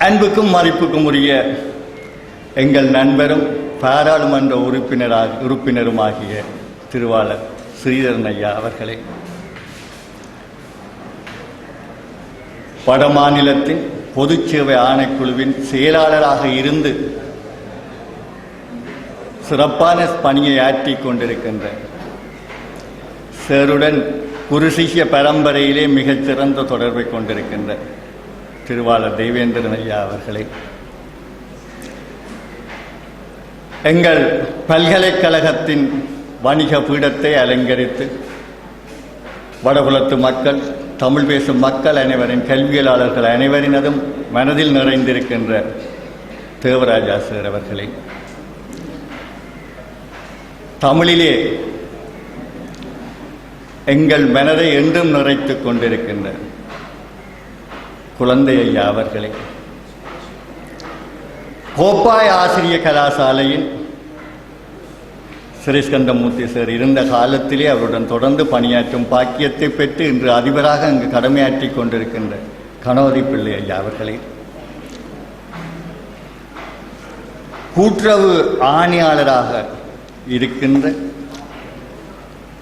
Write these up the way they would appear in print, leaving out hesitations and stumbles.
அன்புக்கும் மதிப்புக்கும் உரிய எங்கள் நண்பரும் பாராளுமன்ற உறுப்பினருமாகிய திருவாளர் ஸ்ரீதரன் ஐயா அவர்களே, வடமாநிலத்தின் பொதுச் சேவை ஆணைக்குழுவின் செயலாளராக இருந்து சிறப்பான பணியை ஆற்றிக் கொண்டிருக்கின்ற சேருடன் குரு சிஷ்ய பரம்பரையிலே மிகச்சிறந்த தொடர்பை கொண்டிருக்கின்ற திருவாளர் தேவேந்திரன் ஐயா அவர்களே, எங்கள் பல்கலைக்கழகத்தின் வணிக பீடத்தை அலங்கரித்து வடபுலத்து மக்கள், தமிழ் பேசும் மக்கள் அனைவரின், கல்வியலாளர்கள் அனைவரினதும் மனதில் நிறைந்திருக்கின்ற தேவராஜா சார் அவர்களே, தமிழிலே எங்கள் மனதை என்றும் நிறைத்துக் கொண்டிருக்கின்ற குழந்தை ஐயா அவர்களே, கோப்பாய் ஆசிரிய கலாசாலையின் ஸ்ரீஸ்கந்தமூர்த்தி சார் இருந்த காலத்திலே அவருடன் தொடர்ந்து பணியாற்றும் பாக்கியத்தை பெற்று இன்று அதிபராக அங்கு கடமையாற்றிக் கொண்டிருக்கின்ற கணவதி பிள்ளை ஐயா அவர்களே, கூட்டுறவு ஆணையாளராக இருக்கின்ற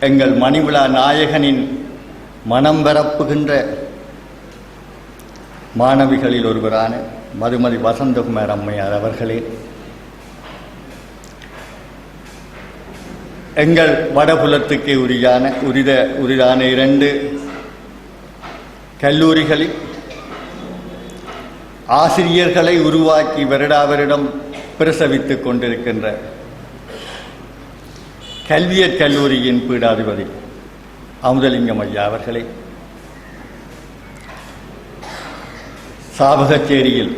எங்கள் மணிவிழா நாயகனின் மனம் பரப்புகின்ற மாணவிகளில் ஒருவரான மதுமதி வசந்தகுமார் அம்மையார் அவர்களே, எங்கள் வடபுலத்துக்கு உரிதான 2 கல்லூரிகளில் ஆசிரியர்களை உருவாக்கி வருடாவரிடம் பிரசவித்துக் கொண்டிருக்கின்ற கல்வியற் கல்லூரியின் பீடாதிபதி அமுதலிங்கம் ஐயா அவர்களே, சாவகச்சேரியில்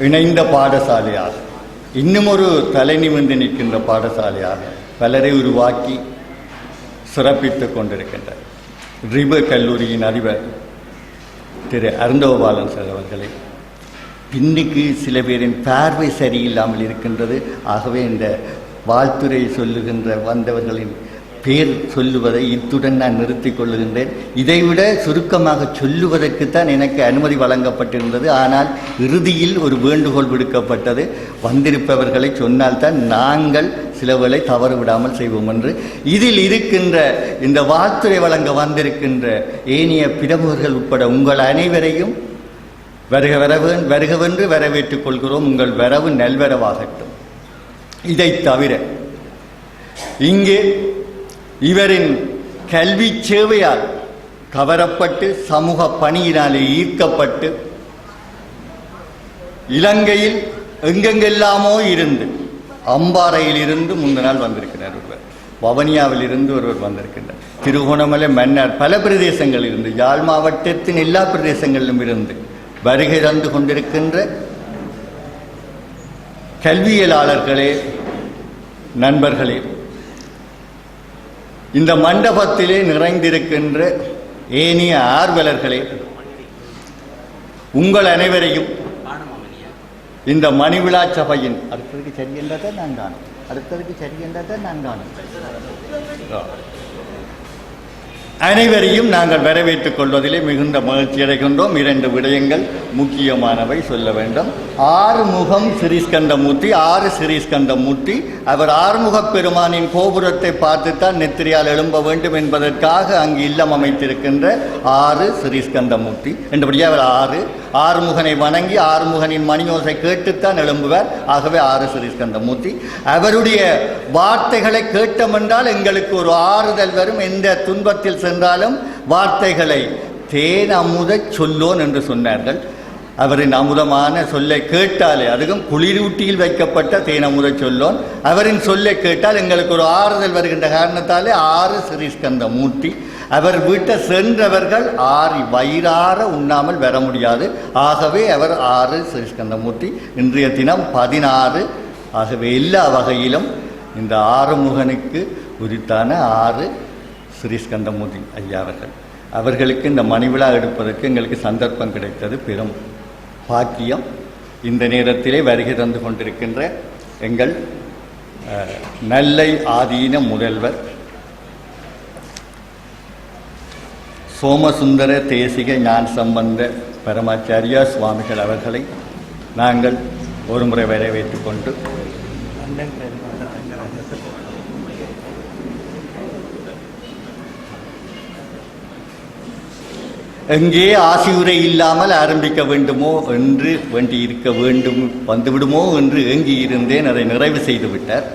இணைந்த பாடசாலையாக, இன்னும் ஒரு தலை நிமிர்ந்து நிற்கின்ற பாடசாலையாக பலரை உருவாக்கி சிறப்பித்துக் கொண்டிருக்கின்ற ரிப கல்லூரியின் அதிபர் திரு அருந்தோபாலன் சார் அவர்களே, பின்னுக்கு சில பேரின் பார்வை சரியில்லாமல் இருக்கின்றது. ஆகவே இந்த வாழ்த்துரை சொல்லுகின்ற வந்தவர்களின் பேர் சொல்லுவதை இத்துடன் நான் நிறுத்திக் கொள்ளுகின்றேன். இதைவிட சுருக்கமாக சொல்லுவதற்குத்தான் எனக்கு அனுமதி வழங்கப்பட்டிருந்தது. ஆனால் இறுதியில் ஒரு வேண்டுகோள் விடுக்கப்பட்டது, வந்திருப்பவர்களை சொன்னால்தான் நாங்கள் சிலவர்களை தவறு விடாமல் செய்வோம் என்று. இதில் இருக்கின்ற இந்த வாழ்த்துரை வழங்க வந்திருக்கின்ற ஏனைய பிரமுகர்கள் உட்பட உங்கள் அனைவரையும் வருகவென்று வரவேற்றுக் கொள்கிறோம். உங்கள் வரவு நல்வரவாகட்டும். இதை தவிர இங்கே இவரின் கல்வி சேவையால் கவரப்பட்டு சமூக பணியினாலே ஈர்க்கப்பட்டு இலங்கையில் எங்கெங்கெல்லாமோ இருந்து, அம்பாறையில் இருந்து முந்த நாள் வந்திருக்கிறார் ஒருவர், வவனியாவில் இருந்து ஒருவர் வந்திருக்கின்றார், திருகோணமலை, மன்னார், பல பிரதேசங்களில் இருந்து, யாழ் மாவட்டத்தின் எல்லா பிரதேசங்களிலும் இருந்து வருகை தந்து கொண்டிருக்கின்ற கல்வியலாளர்களே, நண்பர்களே, இந்த மண்டபத்திலே நிறைந்திருக்கின்ற ஏனைய ஆர்வலர்களே, உங்கள் அனைவரையும் இந்த மணிவிழா சபையின் அடுத்ததுக்கு சரி என்றால் நான் காணும் அனைவரையும் நாங்கள் வரவேற்றுக் கொள்வதிலே மிகுந்த மகிழ்ச்சி அடைகின்றோம். 2 விடயங்கள் முக்கியமானவை சொல்ல வேண்டும். ஆறுமுகம் ஸ்ரீஸ்கந்தமூர்த்தி, 6 ஸ்ரீஸ்கந்தமூர்த்தி, அவர் ஆறுமுகப் பெருமானின் கோபுரத்தை பார்த்துத்தான் நெத்திரியால் எழும்ப வேண்டும் என்பதற்காக அங்கு இல்லம் அமைத்திருக்கின்ற 6 ஸ்ரீஸ்கந்தமூர்த்தி என்றபடியே அவர் ஆறுமுகனை வணங்கி ஆறுமுகனின் மணியோசை கேட்டுத்தான் எழும்புவார். ஆகவே 6 ஸ்ரீஸ்கந்தமூர்த்தி. அவருடைய வார்த்தைகளை கேட்டமென்றால் எங்களுக்கு ஒரு ஆறுதல் வரும். எந்த துன்பத்தில் சென்றாலும் வார்த்தைகளை தேன் அமுத சொல்லோன் என்று சொன்னார்கள். அவரின் அமுதமான சொல்லை கேட்டாலே, அதுவும் குளிரூட்டியில் வைக்கப்பட்ட தேனமுத சொல்லோன், அவரின் சொல்லை கேட்டால் எங்களுக்கு ஒரு ஆறுதல் வருகின்ற காரணத்தாலே 6 ஸ்ரீஸ்கந்தமூர்த்தி. அவர் வீட்டை சென்றவர்கள் வயிறார உண்ணாமல் வர முடியாது. ஆகவே அவர் 6 ஸ்ரீஸ்கந்தமூர்த்தி. இன்றைய தினம் 16. ஆகவே எல்லா வகையிலும் இந்த ஆறுமுகனுக்கு உரித்தான 6 ஸ்ரீஸ்கந்தமூர்த்தி ஐயா அவர்களுக்கு இந்த மணிவிழா எடுப்பதற்கு எங்களுக்கு சந்தர்ப்பம் கிடைத்தது பெரும் பாக்கியம். இந்த நேரத்திலே வருகை தந்து கொண்டிருக்கின்ற எங்கள் நெல்லை ஆதீன முதல்வர் சோமசுந்தர தேசிக ஞான சம்பந்த பரமாச்சாரியா சுவாமிகள் அவர்களை நாங்கள் ஒருமுறை வரவேற்றுக் கொண்டு எங்கே ஆசியுரை இல்லாமல் ஆரம்பிக்க வேண்டுமோ என்று வேண்டி இருக்க வேண்டும் வந்துவிடுமோ என்று ஏங்கி இருந்தேன். அதை நிறைவு செய்து விட்டார்.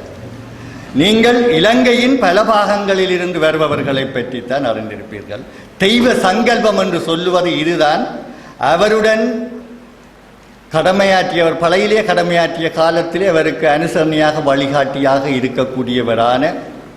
நீங்கள் இலங்கையின் பல பாகங்களில் இருந்து வருபவர்களை பற்றித்தான் அறிந்திருப்பீர்கள். தெய்வ சங்கல்பம் என்று சொல்லுவது இதுதான். அவருடன் கடமையாற்றியவர் பழையிலே கடமையாற்றிய காலத்திலே அவருக்கு அனுசரணையாக வழிகாட்டியாக இருக்கக்கூடியவரான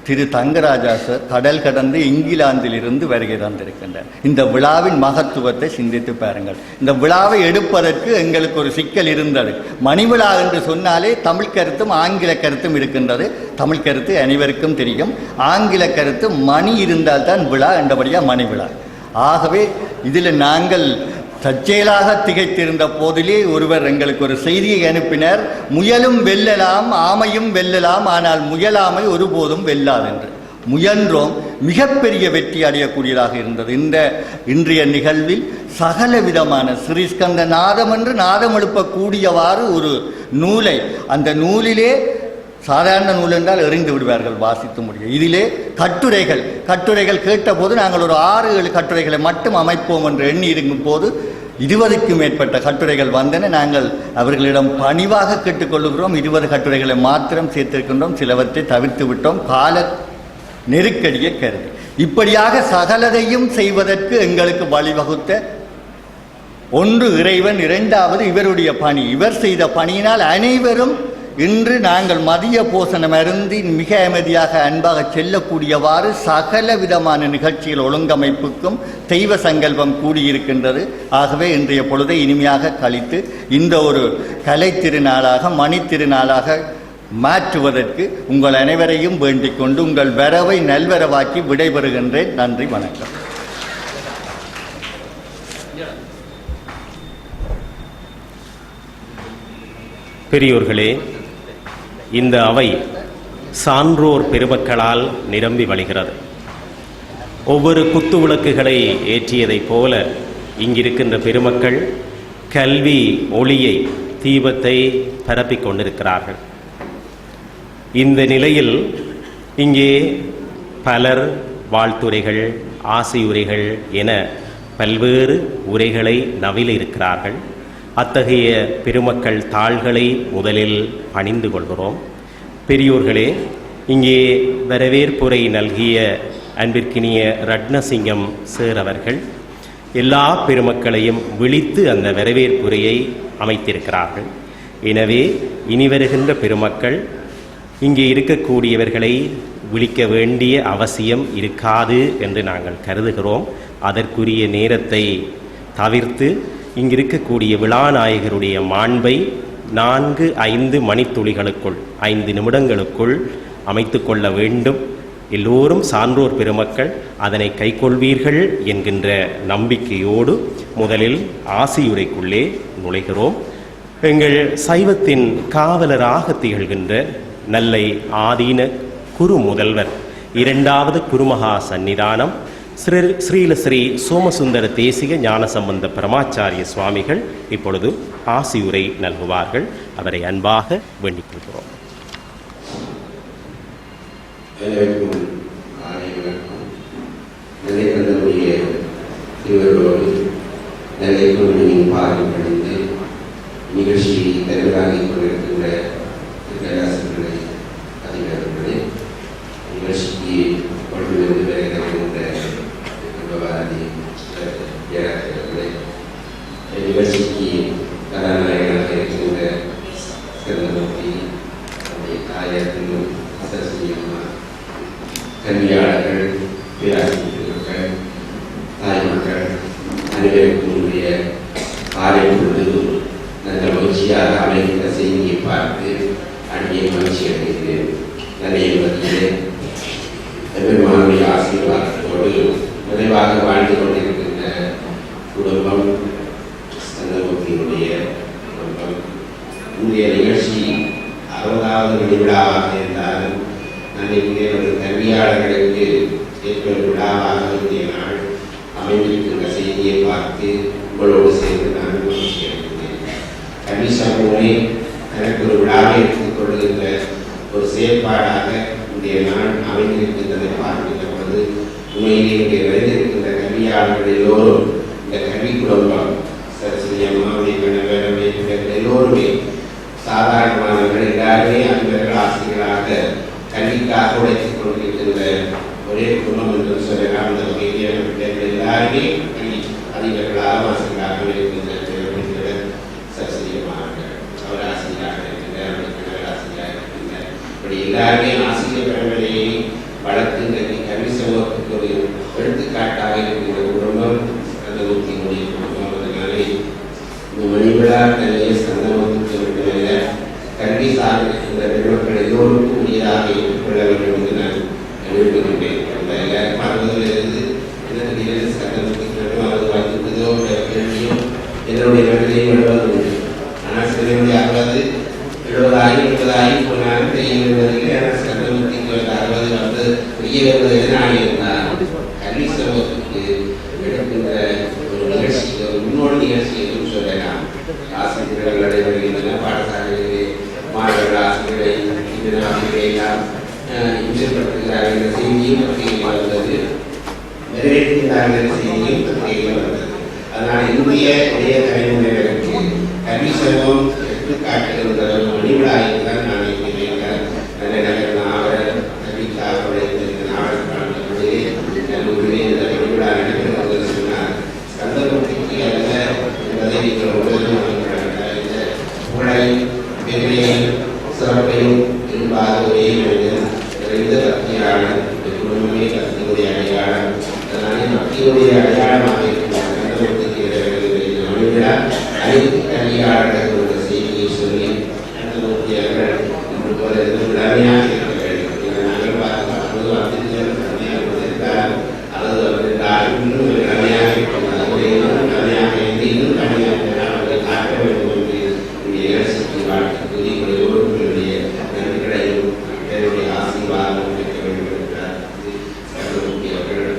திரு தங்கராஜா சார் கடல் கடந்து இங்கிலாந்திலிருந்து வருகை தந்திருக்கின்றார். இந்த விழாவின் மகத்துவத்தை சிந்தித்து பாருங்கள். இந்த விழாவை எடுப்பதற்கு எங்களுக்கு ஒரு சிக்கல் இருந்தது. மணி விழா என்று சொன்னாலே தமிழ் கருத்தும் ஆங்கில கருத்தும் இருக்கின்றது. தமிழ் கருத்து அனைவருக்கும் தெரியும். ஆங்கில கருத்து மணி இருந்தால்தான் விழா என்றபடியாக மணி விழா. ஆகவே இதில் நாங்கள் தற்செயலாக திகைத்திருந்த போதிலே ஒருவர் எங்களுக்கு ஒரு செய்தியை அனுப்பினர். முயலும் வெல்லலாம், ஆமையும் வெல்லலாம், ஆனால் முயலாமை ஒருபோதும் வெல்லாது என்று. முயன்றோம், மிகப்பெரிய வெற்றி அடையக்கூடியதாக இருந்தது. இன்றைய நிகழ்வில் சகல விதமான ஸ்ரீஸ்கந்த நாதம் என்று நாதம் எழுப்பக்கூடியவாறு ஒரு நூலை, அந்த நூலிலே சாதாரண நூல் என்றால் எறிந்து விடுவார்கள், வாசித்து முடியும். இதிலே கட்டுரைகள் கேட்டபோது நாங்கள் ஒரு 6-7 கட்டுரைகளை மட்டும் அமைப்போம் என்று எண்ணி இருக்கும் போது 20க்கும் மேற்பட்ட கட்டுரைகள் வந்தன. நாங்கள் அவர்களிடம் பணிவாக கேட்டுக்கொள்ளுகிறோம். 20 கட்டுரைகளை மாத்திரம் சேர்த்திருக்கின்றோம். சிலவற்றை தவிர்த்து விட்டோம் கால நெருக்கடியை கருதி. இப்படியாக சகலதையும் செய்வதற்கு எங்களுக்கு வழிவகுத்த ஒன்று இறைவன், இரண்டாவது இவருடைய பணி. இவர் செய்த பணியினால் அனைவரும் இன்று நாங்கள் மதிய போசனம் அருந்தி மிக அமைதியாக அன்பாக செல்லக்கூடியவாறு சகல விதமான நிகழ்ச்சிகள் ஒழுங்கமைப்புக்கும் தெய்வ சங்கல்பம் கூடியிருக்கின்றது. ஆகவே இன்றைய பொழுதை இனிமையாக கழித்து இந்த ஒரு கலை திருநாளாக மணி திருநாளாக மாற்றுவதற்கு உங்கள் அனைவரையும் வேண்டிக் கொண்டு உங்கள் வரவை நல்வரவாக்கி விடைபெறுகின்றேன். நன்றி, வணக்கம். பெரியோர்களே, இந்த அவை சான்றோர் பெருமக்களால் நிரம்பி வழிகிறது. ஒவ்வொரு குத்து விளக்குகளை ஏற்றியதைப் போல இங்கிருக்கின்ற பெருமக்கள் கல்வி ஒளியை, தீபத்தை பரப்பிக் கொண்டிருக்கிறார்கள். இந்த நிலையில் இங்கே பலர் வாழ்த்துரைகள், ஆசையுரைகள் என பல்வேறு உரைகளை நவில இருக்கிறார்கள். அத்தகைய பெருமக்கள் தாள்களை முதலில் பணிந்து கொள்கிறோம். பெரியோர்களே, இங்கே வரவேற்புரை நல்கிய அன்பிற்கினிய ரட்னசிங்கம் சேர் அவர்கள் எல்லா பெருமக்களையும் விழித்து அந்த வரவேற்புரையை அமைத்திருக்கிறார்கள். எனவே இனி வருகின்ற பெருமக்கள் இங்கே இருக்கக்கூடியவர்களை விழிக்க வேண்டிய அவசியம் இருக்காது என்று நாங்கள் கருதுகிறோம். அதற்குரிய நேரத்தை தவிர்த்து இங்கிருக்கக்கூடிய விழாநாயகருடைய மாண்பை 4-5 மணித்துளிகளுக்குள், 5 நிமிடங்களுக்குள் அமைத்து கொள்ள வேண்டும். எல்லோரும் சான்றோர் பெருமக்கள் அதனை கைக்கொள்வீர்கள் என்கின்ற நம்பிக்கையோடு முதலில் ஆசியுரைக்குள்ளே நுழைகிறோம். எங்கள் சைவத்தின் காவலராக திகழ்கின்ற நெல்லை ஆதீன குரு முதல்வர் 2வது குருமகா சந்நிதானம் ஸ்ரீ சோமசுந்தர தேசிக ஞானசம்பந்த பரமாச்சாரிய சுவாமிகள் இப்பொழுது ஆசியுரை நல்குவார்கள். அவரை அன்பாக வேண்டிக் கொள்கிறோம். நிகழ்ச்சியை தலைவராகி கொண்டிருக்கின்ற அதிகாரிகளே, நிகழ்ச்சிக்கு கொண்டு நிகழ்ச்சிக்கு கதாநாயகனாக இருக்கின்ற சிறந்தமூர்த்தி, தாயத்திலும் அசசியம்மா, கல்வியாளர்கள், பேராசிரியர்கள், தாய்மக்கள் அனைவருக்கும் உடைய காலை பொழுது நல்ல மகிழ்ச்சியாக அமைந்த செய்தியை பார்த்து அடியை மகிழ்ச்சி அடைகிறேன். நிறைய மத்தியிலே பெருமானுடைய ஆசீர்வாதத்தோடு நிறைவாக வாழ்ந்து கொண்டிருக்கின்ற குடும்பம் சந்தமூர்த்தியினுடைய குடும்பம். இன்றைய நிகழ்ச்சி 60வது விழாவாக இருந்தாலும் நான் இங்கே ஒரு கல்வியாளர்களுக்கு ஏற்ற விழாவாக இன்றைய நாள் அமைந்து செய்தியை பார்த்து உங்களோடு சேர்ந்து நான் மகிழ்ச்சி அடைகிறேன். கல்வி சமூகமே எனக்கு ஒரு விழாவை எடுத்துக் கொள்கின்ற ஒரு செயற்பாடாக இன்றைய நாள் அமைந்திருக்கின்றதை பார்க்கின்ற பொழுது உண்மையிலே இங்கே நிறைந்திருக்கின்ற கல்வியாளர்கள் எல்லோரும் இந்த கல்வி குடும்பம் சரஸ்வதி அம்மாவுடைய கணவரமே எல்லோருமே சாதாரணமானவர்கள் எல்லாருமே அன்பர்கள் ஆசிரியர்களாக கல்விக்காக உழைத்துக் கொண்டிருக்கின்ற ஒரே குடும்பம் என்று சொல்லலாம். அந்த வகையில் எல்லாருமே கல்வி அதிபர்களாக ஆசிரியர்களாக இருக்கின்ற சரஸ்வதி அம்மாவர்கள் அவர் ஆசிரியராக இருக்கின்ற கணவர் ஆசிரியராக இருக்கின்ற இப்படி எல்லாருமே ஆசிரியர் பரம்பரையை வளர்த்து கல்வி சமூகத்துக்கு ஒரு எடுத்துக்காட்டாக இருக்கின்ற குடும்பம் சந்தமூர்த்தியினுடைய குடும்பம். அதனாலே இந்த மணிவிழா கல்வியை சந்தமூர்த்திக்கு மட்டுமல்ல கல்வி சார்ந்திருக்கின்ற பெருமக்கள் எல்லோருக்கும் உரியதாக ஏற்றுக்கொள்ள வேண்டும் என்று நான் விரும்புகின்றேன். அந்த எல்லாரும் மறந்ததிலிருந்து என்ன சந்தமூர்த்திக்கு மட்டும் அது வாய்ந்ததோ கேள்வியும் என்னுடைய மனதிலையும் எழுவது உண்டு. ஆனால் சிலருடைய 60 70 போனாலும் தெரியவில்லை. ஆனால் சந்தமூர்த்திக்கு 60 வந்து பெரிய வருவது எதனால் இருந்தால் கல்வி சமூகத்துக்கு எடுக்கின்ற ஒரு நிகழ்ச்சி, ஒரு முன்னோடி நிகழ்ச்சி என்றும் சொல்லலாம். ஆசிரியர்கள் நடைபெறுகின்றன, பாடசாலைகளிலே மாணவர்கள் ஆசிரியர்களை எல்லாம் இன்றப்படுத்துகிறார்கள் என்ற செய்தியும் பத்திரிகையில் வந்தது, நிறைவேற்றுகிறார்கள் என்ற செய்தியும் பத்திரிகையில் வந்தது. அதனால் இந்திய இளைய தலைமுறைகளுக்கு கல்வி சமூகம் எடுத்துக்காட்டுகின்ற ஒரு மணிவிழாவை தான் நான் நினைக்கிறேன். நல்ல நகர் நாவல் கல்விக்காக உழைத்திருந்த நாவல் காலங்களிலே நல்லூரிலே இந்த மணிவிழா நடைபெறுவது சொன்னார். சந்தமூர்த்திக்கு அல்ல என்பதை நீங்கள் உடலும் இந்த புகழையும் பெருமையும் சிறப்பையும் விரும்பாத ஒரே மனிதன் நிறைந்த பக்தியாளர். இந்த குடும்பமே பக்தியுடைய அடையாளம். அதனாலே பக்தியுடைய அடையாளமாக இருக்கின்ற சந்தமூர்த்திக்கு இந்த மணிவிழா அனைத்து கல்வியாளர்கள் என்ற செய்தியை சொல்லி சந்தமூர்த்தி அவர்கள் இன்று போல விழாமையாக இருக்க வேண்டும். நாங்கள் பார்க்கும்போது அல்லது அவர்கள் இன்னும் விழாமையாக இருக்கும், இன்னும் விழாமையாக இருந்து இன்னும் கல்வியாக அவர்களை காட்ட வேண்டும் என்று நிகழ்ச்சிக்கு வாழ்க்கை கூறி எல்லோருடைய நன்றிகளையும் என்னுடைய ஆசீர்வாதம் கிடைக்க வேண்டும் என்றார். சந்தமூர்த்தி அவர்கள்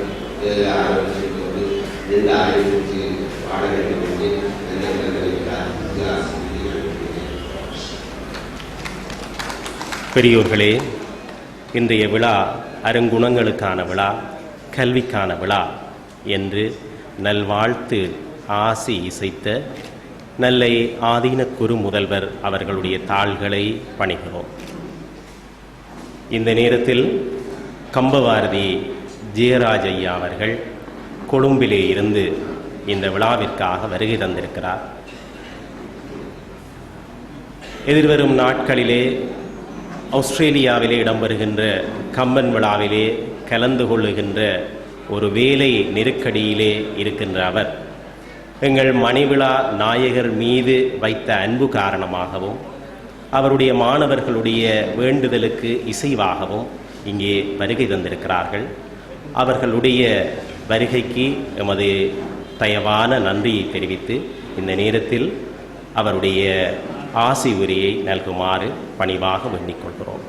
ஆரம்பித்து நீண்ட ஆய்வுக்கு பாட வேண்டும் என்று பெரியோர்களே, இன்றைய விழா அருங்குணங்களுக்கான விழா, கல்விக்கான விழா என்று நல்வாழ்த்து ஆசி இசைத்த நெல்லை ஆதீன குரு முதல்வர் அவர்களுடைய தாள்களை பணிகிறோம். இந்த நேரத்தில் கம்பவாரதி ஜெயராஜ் ஐயா அவர்கள் கொழும்பிலே இருந்து இந்த விழாவிற்காக வருகை தந்திருக்கிறார். எதிர்வரும் நாட்களிலே ஆஸ்திரேலியாவிலே இடம்பெறுகின்ற கம்பன் விழாவிலே கலந்து கொள்ளுகின்ற ஒரு வேலை நெருக்கடியிலே இருக்கின்ற அவர் எங்கள் மணிவிழா நாயகர் மீது வைத்த அன்பு காரணமாகவும் அவருடைய மாணவர்களுடைய வேண்டுதலுக்கு இசைவாகவும் இங்கே வருகை தந்திருக்கிறார்கள். அவர்களுடைய வருகைக்கு எமது தயவான நன்றியை தெரிவித்து இந்த நேரத்தில் அவருடைய ஆசி உரையை நல்குமாறு பணிவாக வேண்டிக் கொள்கிறோம்.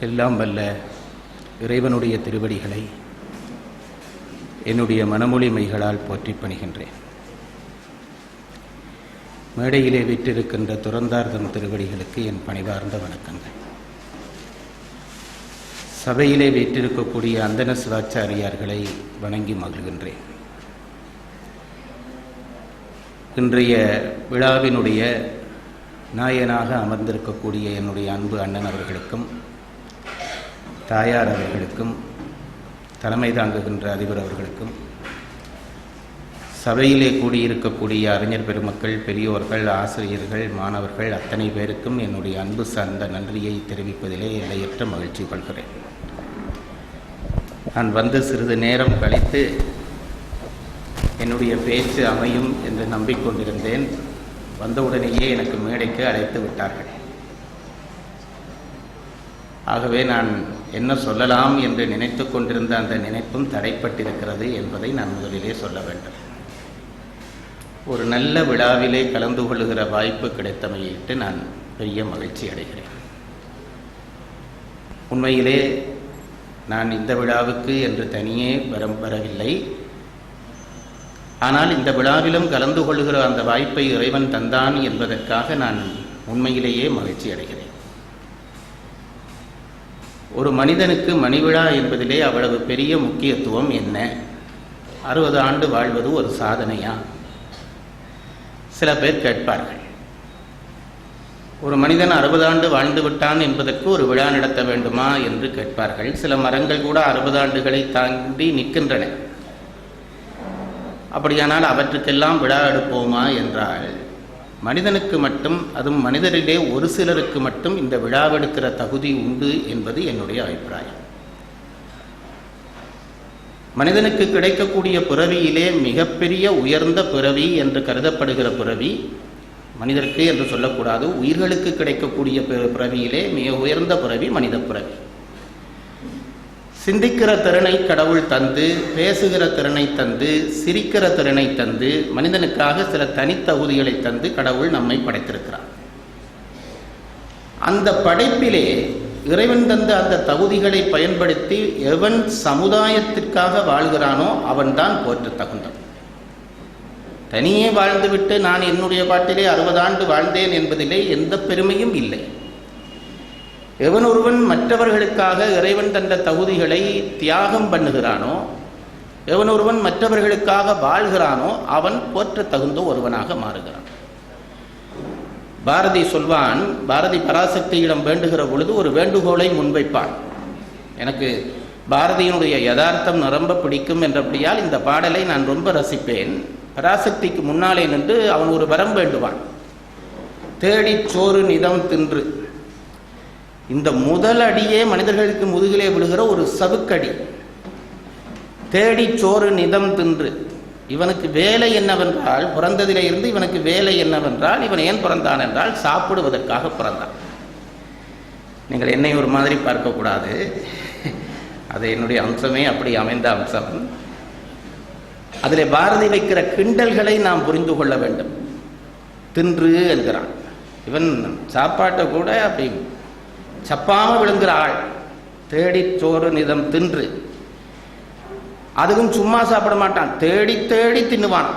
எல்லாம் வல்ல இறைவனுடைய திருவடிகளை என்னுடைய மனமொழி மைகளால் போற்றி பணிகின்றேன். மேடையிலே விற்றிருக்கின்ற துறந்தார்தம் திருவடிகளுக்கு என் பணிவார்ந்த வணக்கங்கள். சபையிலே வீற்றிருக்கக்கூடிய அந்தன சிவாச்சாரியார்களை வணங்கி மகிழ்கின்றேன். இன்றைய விழாவினுடைய நாயனாக அமர்ந்திருக்கக்கூடிய என்னுடைய அன்பு அண்ணன் அவர்களுக்கும் தாயார் அவர்களுக்கும் தலைமை தாங்குகின்ற அதிபர் அவர்களுக்கும் சபையிலே கூடியிருக்கக்கூடிய அறிஞர் பெருமக்கள், பெரியோர்கள், ஆசிரியர்கள், மாணவர்கள் அத்தனை பேருக்கும் என்னுடைய அன்பு சார்ந்த நன்றியை தெரிவிப்பதிலே எல்லையற்ற மகிழ்ச்சி கொள்கிறேன். நான் வந்து சிறிது நேரம் கழித்து என்னுடைய பேச்சு அமையும் என்று நம்பிக்கொண்டிருந்தேன். வந்தவுடனேயே எனக்கு மேடைக்கு அழைத்து விட்டார்கள். ஆகவே நான் என்ன சொல்லலாம் என்று நினைத்து கொண்டிருந்த அந்த நினைப்பும் தடைப்பட்டிருக்கிறது என்பதை நான் முதலிலே சொல்ல வேண்டும். ஒரு நல்ல விழாவிலே கலந்து கொள்ளுகிற வாய்ப்பு கிடைத்தமையிட்டு நான் பெரிய மகிழ்ச்சி அடைகிறேன். உண்மையிலே நான் இந்த விழாவுக்கு என்று தனியே வரவில்லை. ஆனால் இந்த விழாவிலும் கலந்து கொள்ளுகிற அந்த வாய்ப்பை இறைவன் தந்தான் என்பதற்காக நான் உண்மையிலேயே மகிழ்ச்சி அடைகிறேன். ஒரு மனிதனுக்கு மணிவிழா என்பதிலே அவ்வளவு பெரிய முக்கியத்துவம் என்ன? 60 ஆண்டு வாழ்வது ஒரு சாதனையா? சில பேர் கேட்பார்கள். ஒரு மனிதன் 60 ஆண்டு வாழ்ந்து விட்டான் என்பதற்கு ஒரு விழா நடத்த வேண்டுமா என்று கேட்பார்கள். சில மரங்கள் கூட 60 ஆண்டுகளை தாண்டி நிற்கின்றன. அப்படியானால் அவற்றுக்கெல்லாம் விழா எடுப்போமா என்றால், மனிதனுக்கு மட்டும், அதுவும் மனிதரிலே ஒரு சிலருக்கு மட்டும் இந்த விழாவெடுக்கிற தகுதி உண்டு என்பது என்னுடைய அபிப்பிராயம். மனிதனுக்கு கிடைக்கக்கூடிய பிறவியிலே மிகப்பெரிய உயர்ந்த பிறவி என்று கருதப்படுகிற பிறவி, மனிதருக்கு என்று சொல்லக்கூடாது, உயிர்களுக்கு கிடைக்கக்கூடிய பிறவியிலே மிக உயர்ந்த பிறவி மனித பிறவி. சிந்திக்கிற திறனை கடவுள் தந்து, பேசுகிற திறனை தந்து, சிரிக்கிற திறனை தந்து, மனிதனுக்காக சில தனித்தகுதிகளை தந்து கடவுள் நம்மை படைத்திருக்கிறார். அந்த படைப்பிலே இறைவன் தந்த அந்த தகுதிகளை பயன்படுத்தி எவன் சமுதாயத்திற்காக வாழ்கிறானோ அவன்தான் போற்ற தகுந்தவன். தனியே வாழ்ந்துவிட்டு நான் என்னுடைய பாட்டிலே 60 ஆண்டு வாழ்ந்தேன் என்பதிலே எந்த பெருமையும் இல்லை. எவன் ஒருவன் மற்றவர்களுக்காக இறைவன் தந்த தகுதிகளை தியாகம் பண்ணுகிறானோ, எவன் ஒருவன் மற்றவர்களுக்காக வாழ்கிறானோ அவன் போற்ற தகுந்த ஒருவனாக மாறுகிறான். பாரதி சொல்வான், பாரதி பராசக்தியிடம் வேண்டுகிற பொழுது ஒரு வேண்டுகோளை முன்வைப்பான். எனக்கு பாரதியினுடைய யதார்த்தம் நிரம்ப பிடிக்கும் என்றபடியால் இந்த பாடலை நான் ரொம்ப ரசிப்பேன். பராசக்திக்கு முன்னாலே நின்று அவன் ஒரு வரம் வேண்டுவான். தேடி சோறு நிதம் தின்று. இந்த முதல் அடியே மனிதர்களுக்கு முதுகிலே விழுகிற ஒரு சவுக்கடி. தேடி சோறு நிதம் தின்று. இவனுக்கு வேலை என்னவென்றால், பிறந்ததிலே இருந்து இவனுக்கு வேலை என்னவென்றால், இவன் ஏன் பிறந்தான் என்றால் சாப்பிடுவதற்காக பிறந்தான். நீங்கள் என்னை ஒரு மாதிரி பார்க்கக்கூடாது, அது என்னுடைய அம்சமே அப்படி அமைந்த அம்சம். அதில் பாரதி வைக்கிற கிண்டல்களை நாம் புரிந்து கொள்ள வேண்டும். தின்று என்கிறான். இவன் சாப்பாட்டை கூட அப்படி சப்பாம விழுங்குற ஆள். தேடி சோறு நிதம் தின்று. அதுவும் சும்மா சாப்பிட மாட்டான், தேடி தேடி தின்னுவான்.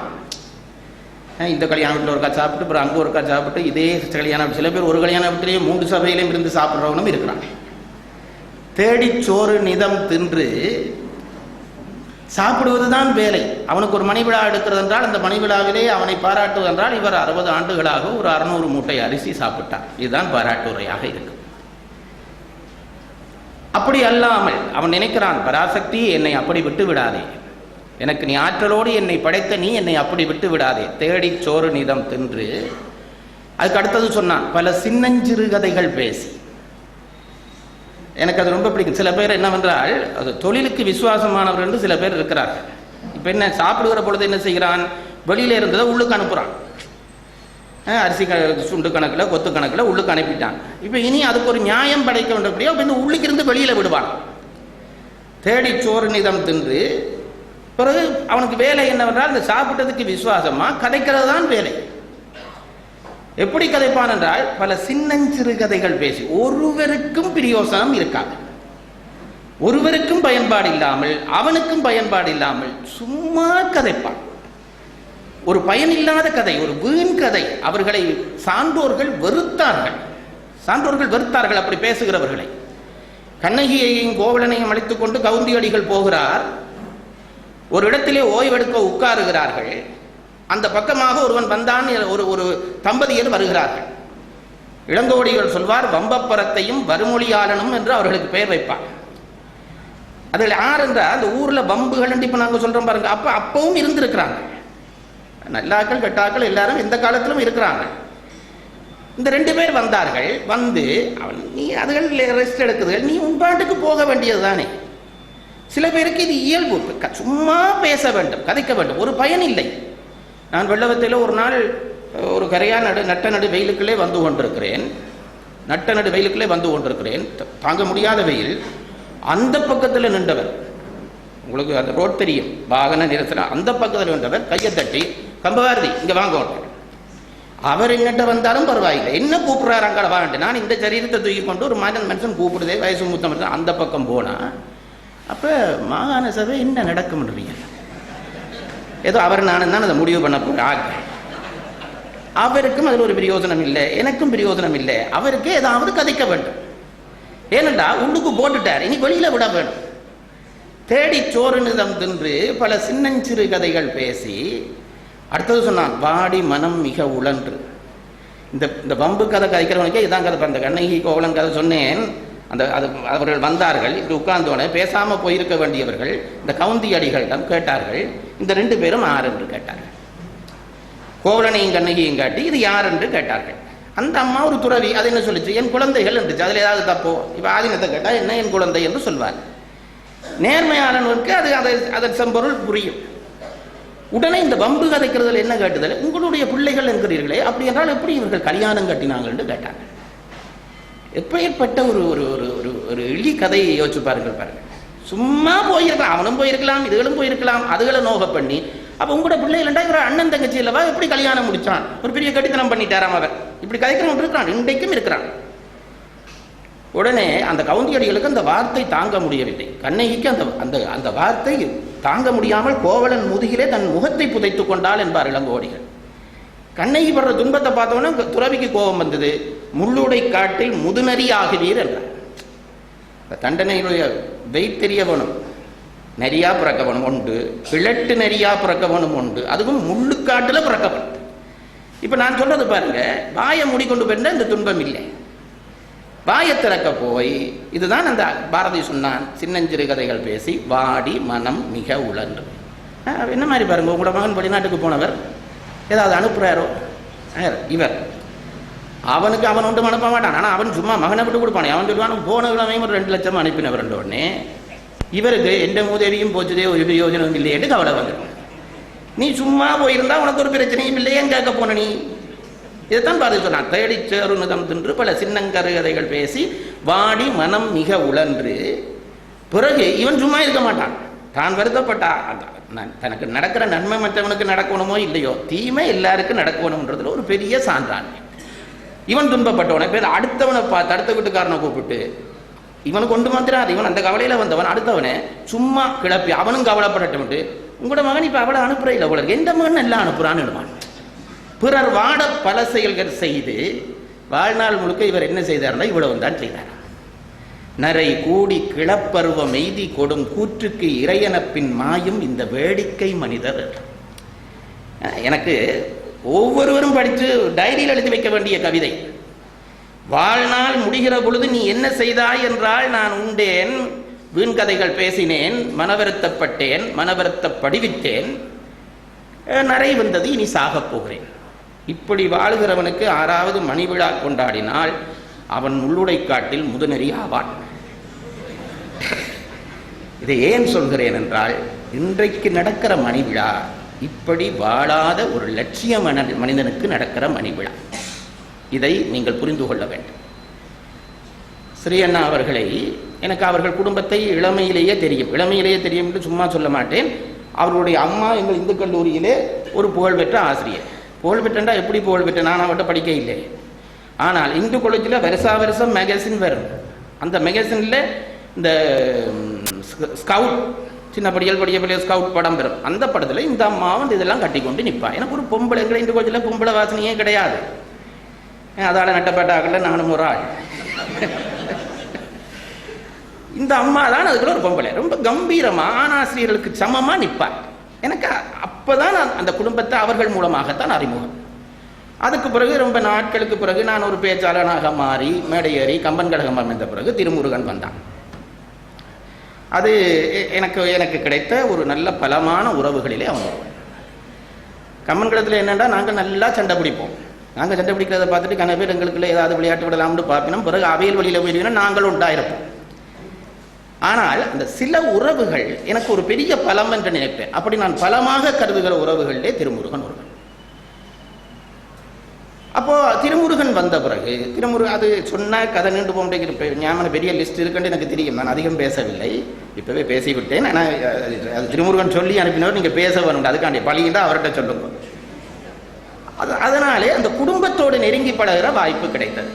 இந்த கல்யாண வீட்டில் ஒருக்கா சாப்பிட்டு, அப்புறம் அங்கே ஒருக்கா சாப்பிட்டு, இதே கல்யாணம், சில பேர் ஒரு கல்யாண வீட்டிலேயே 3 சபையிலையும் இருந்து சாப்பிட்றவனும் இருக்கிறான். தேடி சோறு நிதம் தின்று. சாப்பிடுவதுதான் வேலை. அவனுக்கு ஒரு மணிவிழா எடுக்கிறது என்றால் அந்த மணிவிழாவிலே அவனை பாராட்டுவது என்றால் இவர் 60 ஆண்டுகளாக ஒரு 600 மூட்டை அரிசி சாப்பிட்டார், இதுதான் பாராட்டுரையாக இருக்கு. அப்படி அல்லாமல் அவன் நினைக்கிறான், பராசக்தி என்னை அப்படி விட்டு விடாதே, எனக்கு நீ ஆற்றலோடு என்னை படைத்த நீ என்னை அப்படி விட்டு விடாதே, தேடி சோறு நிதம் தின்று. அதுக்கு அடுத்தது சொன்னான், பல சின்னஞ்சிறு கதைகள் பேசி. எனக்கு அது ரொம்ப பிடிக்கும். சில பேர் என்னவென்றால், அது தொழிலுக்கு விசுவாசமானவர் என்று சில பேர் இருக்கிறார்கள். இப்போ என்ன சாப்பிடுகிற பொழுது என்ன செய்கிறான், வெளியில இருந்ததை உள்ளுக்கு அனுப்புகிறான். அரிசி சுண்டு கணக்கில் கொத்து கணக்கில் உள்ளுக்கு அனுப்பிட்டான். இப்போ இனி அதுக்கு ஒரு நியாயம் படைக்க வேண்டியபடியோ இந்த உள்ளுக்கு இருந்து வெளியில் விடுவான். தேடி சோறு நிதம் தின்று. பிறகு அவனுக்கு வேலை என்னவென்றால், இந்த சாப்பிட்டதுக்கு விசுவாசமா கதைக்கிறது தான் வேலை. எப்படி கதைப்பான் என்றால், பல சின்னஞ்சிறு கதைகள் பேசி. ஒருவருக்கும் பிரயோசனம் இருக்காது, ஒருவருக்கும் பயன்பாடு இல்லாமல், அவனுக்கும் பயன்பாடு இல்லாமல் சும்மா கதைப்பான். ஒரு பயனில்லாத கதை, ஒரு வீண் கதை. அவர்களை சான்றோர்கள் வெறுத்தார்கள். அப்படி பேசுகிறவர்களை. கண்ணகியையும் கோவலனையும் அழைத்துக் கொண்டு கவுந்தியடிகள் போகிறார். ஒரு இடத்திலே ஓய்வெடுக்க உட்காருகிறார்கள். அந்த பக்கமாக ஒருவன் வந்தான். ஒரு தம்பதியர் வருகிறார்கள். இளங்கோடிகள் சொல்வார், வம்பப்பரத்தையும் வருமொழியாளனும் என்று அவர்களுக்கு பெயர் வைப்பார். அதில் யார் என்றால், அந்த ஊரில் வம்புகள் இப்போ நாங்கள் சொல்கிறோம் பாருங்க, அப்பவும் இருந்திருக்கிறாங்க. நல்லாக்கள் கெட்டாக்கள் எல்லாரும் இந்த காலத்திலும் இருக்கிறாங்க. இந்த 2 பேர் வந்தார்கள். வந்து அவன், நீ அதுகள் ரெஸ்ட் எடுக்குதுகள், நீ உன் பாட்டுக்கு போக வேண்டியது தானே. சில பேருக்கு இது இயல்பு, சும்மா பேச வேண்டும், கதைக்க வேண்டும், ஒரு பயன் இல்லை. நான் வெள்ளவத்தையில் ஒரு நாள் ஒரு நட்ட நடு வெயிலுக்குள்ளே வந்து கொண்டிருக்கிறேன். தாங்க முடியாத வெயில். அந்த பக்கத்தில் நின்றவர், உங்களுக்கு அந்த ரோட் தெரியும், வாகன நிறுத்தல, அந்த பக்கத்தில் நின்றவர் கையை தட்டி கம்பவாரதி இங்கே வாங்க. அவர் எங்கிட்ட வந்தாலும் பரவாயில்லை, என்ன கூப்பிட்றாரு அங்கே வாங்கிட்டு. நான் இந்த சரீரத்தை தூக்கி கொண்டு ஒரு மனுஷன் கூப்பிடுதே வயசு மூத்தம் அந்த பக்கம் போனால், அப்போ மாகாண சபை என்ன நடக்கும்ன்றீங்க? ஏதோ அவர் நானும் தான் அதை முடிவு பண்ண போகிறேன். அவருக்கும் அதில் ஒரு பிரயோஜனம் இல்லை, எனக்கும் பிரயோஜனம் இல்லை. அவருக்கு ஏதாவது கதைக்க வேண்டும். ஏனென்றா உள்ளுக்கு போட்டுட்டார், இனி வெளியில் விட வேண்டும். தேடி சோறுநிதம் தின்று பல சின்னஞ்சிறு கதைகள் பேசி அடுத்தது சொன்னான், வாடி மனம் மிக உழன்று. இந்த பம்பு கதை கதைக்கிறவனுக்கே இதான் கதை. அந்த கண்ணகி கோவலன் கதை சொன்னேன். அவர்கள் வந்தார்கள், இப்படி உட்கார்ந்தோன்னே பேசாமல் போயிருக்க வேண்டியவர்கள் இந்த கவுந்தி அடிகளிடம் கேட்டார்கள், இந்த 2 பேரும் யார் என்று கேட்டார்கள். கோவலனையும் கண்ணகியும் காட்டி இது யார் என்று கேட்டார்கள். அந்த அம்மா ஒரு துறவி, அது என்ன சொல்லிச்சு, என் குழந்தைகள் இருந்துச்சு, அதில் ஏதாவது தப்போ? இப்போ ஆதீனத்தை கேட்டால் என்ன என் குழந்தை என்று சொல்வார். நேர்மையாளனுக்கு அதன் செம்பொருள் புரியும். உடனே இந்த வம்பு கதைக்கிறதுல என்ன கேட்டுதல், உங்களுடைய பிள்ளைகள் என்கிறீர்களே, அப்படி என்றால் எப்படி இவர்கள் கல்யாணம் கட்டினாங்கள் என்று கேட்டாங்க. எப்பேற்பட்ட ஒரு ஒரு ஒரு ஒரு எளி கதையை யோசிச்சு பாருங்கள். சும்மா போயிருக்கலாம், அவனும் போயிருக்கலாம், இதுகளும் போயிருக்கலாம், அதுகளை நோக பண்ணி, அப்போ உங்களோட பிள்ளைகள்டா இவர் அண்ணன் தங்கச்சி இல்லவா, எப்படி கல்யாணம் முடிச்சான், ஒரு பெரிய கட்டித்தனம் பண்ணிட்டாராம் அவர், இப்படி கதைக்கிறவன் இருக்கிறான், இன்றைக்கும் இருக்கிறான். உடனே அந்த கவுந்தியடிகளுக்கு அந்த வார்த்தை தாங்க முடியவில்லை. கண்ணகிக்கு அந்த அந்த வார்த்தை தாங்க முடியாமல் கோவலன் முதுகிலே தன் முகத்தை புதைத்து கொண்டாள் என்பார் இளங்கோடிகள். கண்ணகி படுற துன்பத்தை பார்த்தோன்னே துறவிக்கு கோபம் வந்தது. முள்ளுடை காட்டில் முதுநரி ஆகுவீர் என்றார். தண்டனையுடைய வைத்தெரிய வேணும், நரியா பிறக்கவனும் உண்டு, கிழட்டு நரியா பிறக்கவனும் உண்டு, அதுவும் முள்ளுக்காட்டில் பிறக்கவன். இப்போ நான் சொல்றது பாருங்க, வாயை மூடிக்கொண்டு போயிருந்தா இந்த துன்பம் இல்லை. வாயை திறக்க போய் இதுதான் அந்த பாரதி சொன்னான், சின்னஞ்சிறு கதைகள் பேசி வாடி மனம் மிக உழன்று. என்ன மாதிரி பாருங்க, உங்களோட மகன் வெளிநாட்டுக்கு போனவர் ஏதாவது அனுப்புகிறாரோ, இவர் அவனுக்கு அவன் ஒன்றும் அனுப்ப மாட்டான். ஆனால் அவன் சும்மா மகனை விட்டு கொடுப்பானே, அவன் சொல்லுவான் போன விழாமையும் ஒரு 2 லட்சம் அனுப்பினவர். உடனே இவருக்கு எந்த மூதேவியும் போச்சதே ஒரு பிரயோஜனம் இல்லையேட்டு கவலை வந்துடும். நீ சும்மா போயிருந்தா உனக்கு ஒரு பிரச்சனையும் இல்லையேன்னு கேட்க போன நீ. இதைத்தான் பார்த்து சொன்னான், தேடி சேருநதம் தின்று பல சின்னங்கருகதைகள் பேசி வாடி மனம் மிக உழன்று. பிறகு இவன் சும்மா இருக்க மாட்டான், தான் வருத்தப்பட்டா தனக்கு நடக்கிற நன்மை மற்றவனுக்கு நடக்கணுமோ இல்லையோ, தீமை எல்லாருக்கும் நடக்கணும்ன்றதுல ஒரு பெரிய சான்றான். இவன் துன்பப்பட்டவனை பேர் அடுத்தவனை பார்த்து அடுத்த வீட்டுக்காரனை கூப்பிட்டு இவனுக்கு கொண்டு வந்துடாது, இவன் அந்த கவலையில் வந்தவன் அடுத்தவனை சும்மா கிளப்பி அவனும் கவலைப்படட்டு, உங்களோட மகன் இப்போ அவளை அனுப்புற இல்லை, உலக எந்த மகன் எல்லாம் அனுப்புறான்னு. பிறர் வாட பல செயல்கள் செய்து வாழ்நாள் முழுக்க இவர் என்ன செய்தார்னா இவ்வளவு தான் செய்தார். நரை கூடி கிளப்பருவம் எய்தி கொடும் கூற்றுக்கு இறையனப்பின் மாயும் இந்த வேடிக்கை மனிதர். எனக்கு ஒவ்வொருவரும் படித்து டைரியில் எழுதி வைக்க வேண்டிய கவிதை. வாழ்நாள் முடிகிற பொழுது நீ என்ன செய்தாய் என்றால், நான் உண்டேன், வீண்கதைகள் பேசினேன், மனவருத்தப்பட்டேன், மனவருத்தப்படுவித்தேன், நரை வந்தது, இனி சாகப் போகிறேன். இப்படி வாழ்கிறவனுக்கு 6வது மணி விழா கொண்டாடினால் அவன் முள்ளுடை காட்டில் முதுநெறி ஆவான். இதை ஏன் சொல்கிறேன் என்றால், இன்றைக்கு நடக்கிற மணி விழா இப்படி வாழாத ஒரு லட்சிய மனிதனுக்கு நடக்கிற மணி விழா. இதை நீங்கள் புரிந்து கொள்ள வேண்டும். ஸ்ரீ அண்ணா அவர்களை எனக்கு அவர்கள் குடும்பத்தை இளமையிலேயே தெரியும் என்று சும்மா சொல்ல மாட்டேன். அவர்களுடைய அம்மா எங்கள் இந்து கல்லூரியிலே ஒரு புகழ்பெற்ற ஆசிரியர். புகழ்பெற்றா எப்படி புகழ்பெற்ற, நான் அவர்கிட்ட படிக்க இல்லை. ஆனால் இந்து காலேஜில் வருஷம் மேகசின் வரும். அந்த மேகசினில் இந்த ஸ்கவுட் சின்ன படிய ஸ்கவுட் படம் வரும். அந்த படத்தில் இந்த அம்மா வந்து இதெல்லாம் கட்டி கொண்டு நிற்பான். எனக்கு ஒரு பொம்பளை, எங்களை இந்து காலேஜில் பொம்பளை வாசனையே கிடையாது. அதால் நட்டப்பட்டாக்கல நானும் ஒரு ஆள். இந்த அம்மா தான் அதுக்குள்ள ஒரு பொம்பளை, ரொம்ப கம்பீரமாக ஆணாசிரியர்களுக்கு சமமாக நிற்பார். எனக்கு அப்போதான் அந்த குடும்பத்தை அவர்கள் மூலமாகத்தான் அறிமுகம். அதுக்கு பிறகு ரொம்ப நாட்களுக்கு பிறகு நான் ஒரு பேச்சாளனாக மாறி மேடையேறி கம்பன் கழகம் அமைந்த பிறகு திருமுருகன் வந்தான். அது எனக்கு கிடைத்த ஒரு நல்ல பலமான உறவுகளிலே அவன் வருவான். கம்பன் கழகத்தில் என்னென்னா நாங்கள் நல்லா சண்டை பிடிப்போம். நாங்கள் சண்டை பிடிக்கிறத பார்த்துட்டு கன பேர் எங்களுக்குள்ள ஏதாவது விளையாட்டு விடலாம்னு பார்ப்பினோம். பிறகு அவையல் வழியில் போயிருந்தோம்னா நாங்களும் உண்டாயிருப்போம். ஆனால் அந்த சில உறவுகள் எனக்கு ஒரு பெரிய பலம் என்று நினைப்பேன். அப்படி நான் பலமாக கருதுகிற உறவுகளிலே திருமுருகன் ஒருவன். அப்போ திருமுருகன் வந்த பிறகு திருமுருகன் அது சொன்னால் கதை நீண்டு போக முடியும். ஞாபகம் பெரிய லிஸ்ட் இருக்குன்னு எனக்கு தெரியும். நான் அதிகம் பேசவில்லை, இப்போவே பேசிவிட்டேன். ஆனால் அது திருமுருகன் சொல்லி அனுப்பினவர் நீங்கள் பேச வேணும், அதுக்காண்டி பழியின்றா அவர்கிட்ட சொல்லுங்க. அதனாலே அந்த குடும்பத்தோடு நெருங்கி பழகிற வாய்ப்பு கிடைத்தது.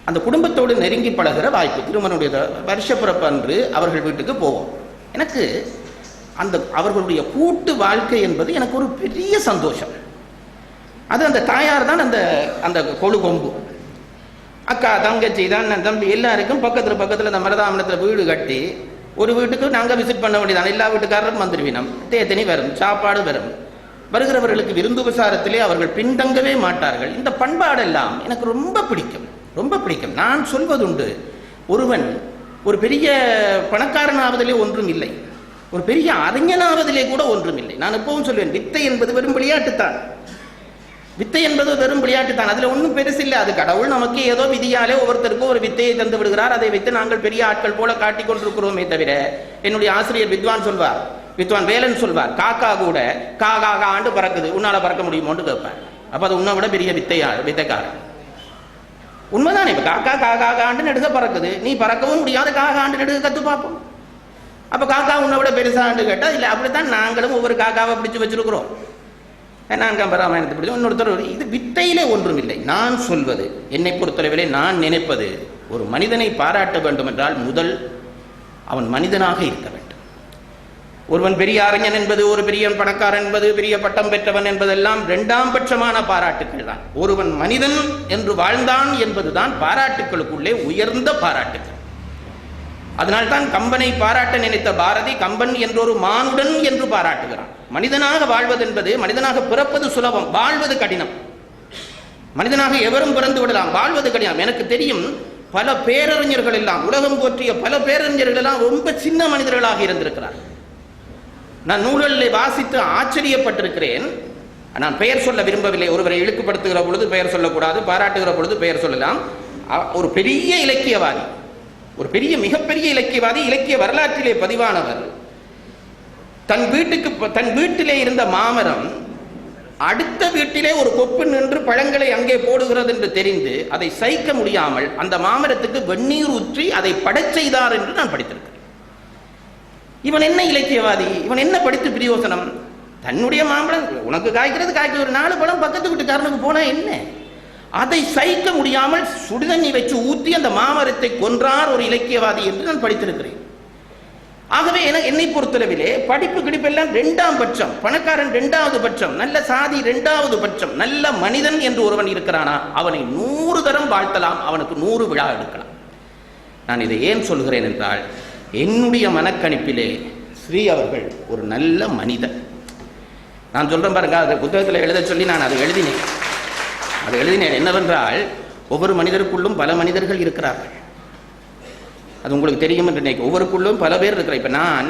அந்த குடும்பத்தோடு நெருங்கி பழகிற வாய்ப்பு திருமணனுடைய வருஷப்பிறப்பு அன்று அவர்கள் வீட்டுக்கு போவோம். எனக்கு அந்த அவர்களுடைய கூட்டு வாழ்க்கை என்பது எனக்கு ஒரு பெரிய சந்தோஷம். அது அந்த தாயார் தான் அந்த அந்த கொழு கொம்பு. அக்கா தங்கச்சி தான் தம்பி எல்லாருக்கும் பக்கத்தில் அந்த மருதாமணத்தில் வீடு கட்டி ஒரு வீட்டுக்கு நாங்கள் விசிட் பண்ண வேண்டியதான். எல்லா வீட்டுக்காரரும் வந்துடுவினம், தேத்தனி வரும், சாப்பாடு வரும். வருகிறவர்களுக்கு விருந்து உபசாரத்திலே அவர்கள் பின்தங்கவே மாட்டார்கள். இந்த பண்பாடெல்லாம் எனக்கு ரொம்ப பிடிக்கும், ரொம்ப பிடிக்கும். நான் சொல்வதுண்டு, ஒருவன் ஒரு பெரிய பணக்காரனாவதிலே ஒன்றும் இல்லை, ஒரு பெரிய அறிஞனாவதிலே கூட ஒன்றும் இல்லை. நான் எப்பவும் சொல்வேன், வித்தை என்பது வெறும் விளையாட்டுத்தான். வித்தை என்பது வெறும் விளையாட்டுத்தான், அதில் ஒன்றும் பெருசில்லை. அது கடவுள் நமக்கு ஏதோ விதியாலே ஒவ்வொருத்தருக்கும் ஒரு வித்தையை தந்து விடுகிறார். அதை வைத்து நாங்கள் பெரிய ஆட்கள் போல காட்டிக் கொண்டிருக்கிறோமே தவிர, என்னுடைய ஆசிரியர் வித்வான் வேலன் சொல்வார், காக்கா கூட காக்கா ஆண்டு பறக்குது, உன்னால பறக்க முடியுமோன்னு கேட்பார். அப்ப அது உன்னை விட பெரிய வித்தைக்காரன். உண்மைதானே? இப்ப காக்கா ஆண்டு நெடுக பறக்குது, நீ பறக்கவும் முடியாது, காக்கா ஆண்டு நெடுக கத்து பார்ப்போம். அப்ப காக்கா உன்னை விட பெருசாண்டு கேட்டா இல்லை. அப்படித்தான் நாங்களும் ஒவ்வொரு காக்காவை பிடிச்சு வச்சிருக்கிறோம். நான் கம்பராமாயணத்தை பிடிச்சோம். இன்னொருத்தர் இது வித்தையிலே ஒன்றும் இல்லை. நான் சொல்வது, என்னை பொறுத்தளவிலே நான் நினைப்பது, ஒரு மனிதனை பாராட்ட வேண்டும் என்றால் முதல் அவன் மனிதனாக இருக்க வேண்டும். ஒருவன் பெரிய அறிஞன் என்பது, ஒரு பெரிய பணக்காரன் என்பது, பெரிய பட்டம் பெற்றவன் என்பதெல்லாம் இரண்டாம் பட்சமான பாராட்டுக்கள் தான். ஒருவன் மனிதன் என்று வாழ்ந்தான் என்பதுதான் பாராட்டுக்களுக்குள்ளே உயர்ந்த பாராட்டுக்கள். அதனால்தான் கம்பனை பாராட்ட நினைத்த பாரதி கம்பன் என்றொரு மானுடன் என்று பாராட்டுகிறான். மனிதனாக வாழ்வது என்பது, மனிதனாக பிறப்பது சுலபம், வாழ்வது கடினம். மனிதனாக எவரும் பிறந்து விடலாம், வாழ்வது கடினம். எனக்கு தெரியும் பல பேரறிஞர்கள் எல்லாம், உலகம் போற்றிய பல பேரறிஞர்கள் எல்லாம் ரொம்ப சின்ன மனிதர்களாக இருந்திருக்கிறார். நான் நூல்களில் வாசித்து ஆச்சரியப்பட்டிருக்கிறேன். நான் பெயர் சொல்ல விரும்பவில்லை. ஒருவரை இழுக்குப்படுத்துகிற பொழுது பெயர் சொல்லக்கூடாது, பாராட்டுகிற பொழுது பெயர் சொல்லலாம். ஒரு பெரிய இலக்கியவாதி, ஒரு பெரிய மிகப்பெரிய இலக்கியவாதி, இலக்கிய வரலாற்றிலே பதிவானவர், தன் வீட்டிலே இருந்த மாமரம் அடுத்த வீட்டிலே ஒரு கொப்பு நின்று பழங்களை அங்கே போடுகிறது என்று தெரிந்து அதை சகிக்க முடியாமல் அந்த மாமரத்துக்கு வெந்நீர் ஊற்றி அதை படச் செய்தார் என்று நான் படித்திருக்கிறேன். இவன் என்ன இலக்கியவாதி? இவன் என்ன படித்து பிரயோசனம்? தன்னுடைய மாம்பழம் உனக்கு காய்க்கிறது காய்க்க, ஒரு 4 பழம் பக்கத்து வீட்டுக்காரனுக்கு போனா என்ன? அதை சகிக்க முடியாமல் சுடுதண்ணி வச்சு ஊற்றி அந்த மாமரத்தை கொன்றார் ஒரு இலக்கியவாதி என்று நான் படித்திருக்கிறேன். ஆகவே என்னை பொறுத்தளவிலே படிப்பு கிடைப்பெல்லாம் 2ஆம் பட்சம், பணக்காரன் 2வது பட்சம், நல்ல சாதி 2வது பட்சம். நல்ல மனிதன் என்று ஒருவன் இருக்கிறானா அவனை 100 தரம் வாழ்த்தலாம், அவனுக்கு 100 விழா எடுக்கலாம். நான் இதை ஏன் சொல்கிறேன் என்றால், என்னுடைய மனக்கணிப்பிலே ஸ்ரீ அவர்கள் ஒரு நல்ல மனிதன். நான் சொல்றேன் பாருங்க, அதை புத்தகத்தில் எழுத சொல்லி நான் அதை எழுதினேன். என்னவென்றால், ஒவ்வொரு மனிதருக்குள்ளும் பல மனிதர்கள் இருக்கிறார்கள். அது உங்களுக்கு தெரியும் என்று நினைக்க. ஒவ்வொருக்குள்ளும் பல பேர் இருக்கிற. இப்போ நான்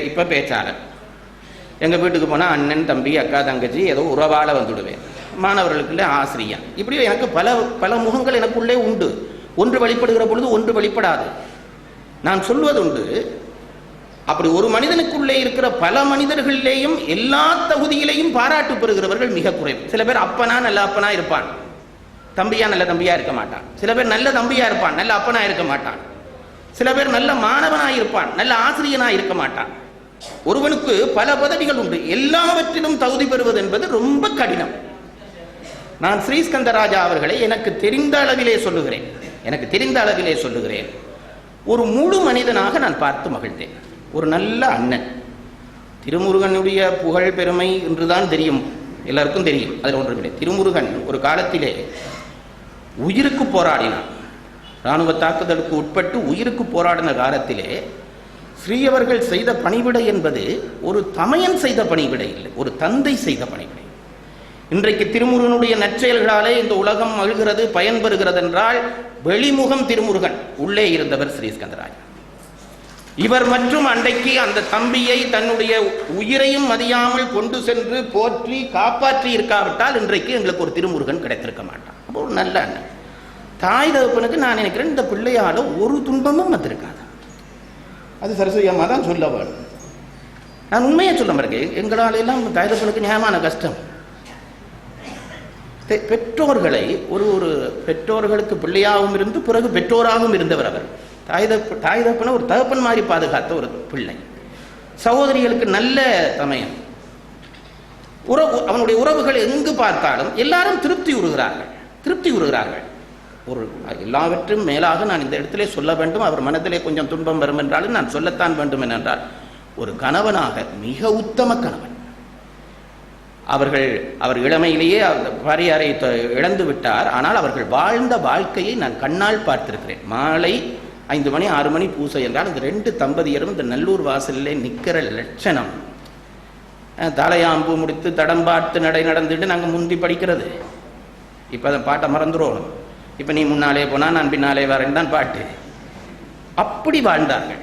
இப்போ பேச்சாளர், எங்கள் வீட்டுக்கு போனால் அண்ணன் தம்பி அக்கா தங்கச்சி ஏதோ உறவால வந்துடுவேன். மாணவர்களுக்குள்ளே ஆசிரியர், இப்படி எனக்கு பல பல முகங்கள் எனக்குள்ளே உண்டு. ஒன்று வெளிப்படுகிற பொழுது ஒன்று வெளிப்படாது. நான் சொல்வது உண்டு, அப்படி ஒரு மனிதனுக்குள்ளே இருக்கிற பல மனிதர்களிலேயும் எல்லா தகுதியிலையும் பாராட்டு பெறுகிறவர்கள் மிக குறைவு. சில பேர் அப்பனா நல்ல அப்பனா இருப்பான், தம்பியா நல்ல தம்பியா இருக்க மாட்டான். சில பேர் நல்ல தம்பியா இருப்பான், நல்ல அப்பனா இருக்க மாட்டான். சில பேர் நல்ல மாணவனாய் இருப்பான், நல்ல ஆசிரியனாய் இருக்க மாட்டான். ஒருவனுக்கு பல பதவிகள் உண்டு, எல்லாவற்றிலும் தகுதி பெறுவது என்பது ரொம்ப கடினம். நான் ஸ்ரீஸ்கந்தராஜா அவர்களை எனக்கு தெரிந்த அளவிலே சொல்லுகிறேன், ஒரு முழு மனிதனாக நான் பார்த்து மகிழ்ந்தேன். ஒரு நல்ல அண்ணன். திருமுருகனுடைய புகழ் பெருமை என்றுதான் தெரியும், எல்லாருக்கும் தெரியும், அதில் ஒன்றுமில்லை. திருமுருகன் ஒரு காலத்திலே உயிருக்கு போராடினார். இராணுவ தாக்குதலுக்கு உட்பட்டு உயிருக்கு போராடின காலத்திலே ஸ்ரீயவர்கள் செய்த பணிவிடை என்பது ஒரு தமையன் செய்த பணிவிடை இல்லை, ஒரு தந்தை செய்த பணிவிடை. இன்றைக்கு திருமுருகனுடைய நற்செயல்களாலே இந்த உலகம் மகிழ்கிறது, பயன்பெறுகிறது என்றால் வெளிமுகம் திருமுருகன், உள்ளே இருந்தவர் ஸ்ரீஸ்கந்தராஜா. இவர் மற்றும் அன்றைக்கு அந்த தம்பியை தன்னுடைய உயிரையும் மதியாமல் கொண்டு சென்று போற்றி காப்பாற்றி இருக்காவிட்டால் இன்றைக்கு எங்களுக்கு ஒரு திருமுருகன் கிடைத்திருக்க மாட்டான். ஒரு நல்ல அண்ணன். தாய் தகப்பனுக்கு நான் நினைக்கிறேன் இந்த பிள்ளையால ஒரு துன்பமும் வந்திருக்காது. அது சரஸ்வதி அம்மா தான் சொல்ல வேணும். நான் உண்மையை சொல்ல மாட்டேன். எங்களால எல்லாம் தாய் தகப்பனுக்கு நியாயமான கஷ்டம். பெற்றோர்களை ஒரு பெற்றோர்களுக்கு பிள்ளையாகவும் இருந்து பிறகு பெற்றோராகவும் இருந்தவர் அவர். தாய் தகப்பனை ஒரு தகப்பன் மாதிரி பாதுகாத்த ஒரு பிள்ளை. சகோதரிகளுக்கு நல்ல சமயம், அவனுடைய உறவுகள் எங்கு பார்த்தாலும் எல்லாரும் திருப்தி உறுகிறார்கள். ஒரு எல்லாவற்றும் மேலாக நான் இந்த இடத்திலே சொல்ல வேண்டும், அவர் மனதிலே கொஞ்சம் துன்பம் வரும் என்றாலும் நான் சொல்லத்தான் வேண்டும் என்றால், ஒரு கணவனாக மிக உத்தம கணவன். அவர் இளமையிலேயே பாரியாரை இழந்து விட்டார். ஆனால் அவர்கள் வாழ்ந்த வாழ்க்கையை நான் கண்ணால் பார்த்திருக்கிறேன். மாலை 5 மணி 6 மணி பூசை என்றால் இந்த 2 தம்பதியரும் இந்த நல்லூர் வாசலிலே நிற்கிற லட்சணம். தலையாம்பு முடித்து தடம் பார்த்து நடந்துட்டு நாங்கள் முந்தி படிக்கிறது. இப்போ அதை பாட்டை மறந்துடுவோம். இப்போ நீ முன்னாலே போனால் நான் பின்னாலே வரேன் தான் பாட்டு. அப்படி வாழ்ந்தார்கள்.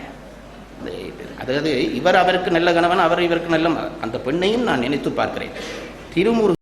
அதாவது இவர் அவருக்கு நல்ல கணவன், அவர் இவருக்கு நல்ல அந்த பெண்ணையும் நான் நினைத்து பார்க்கிறேன். திருமுரு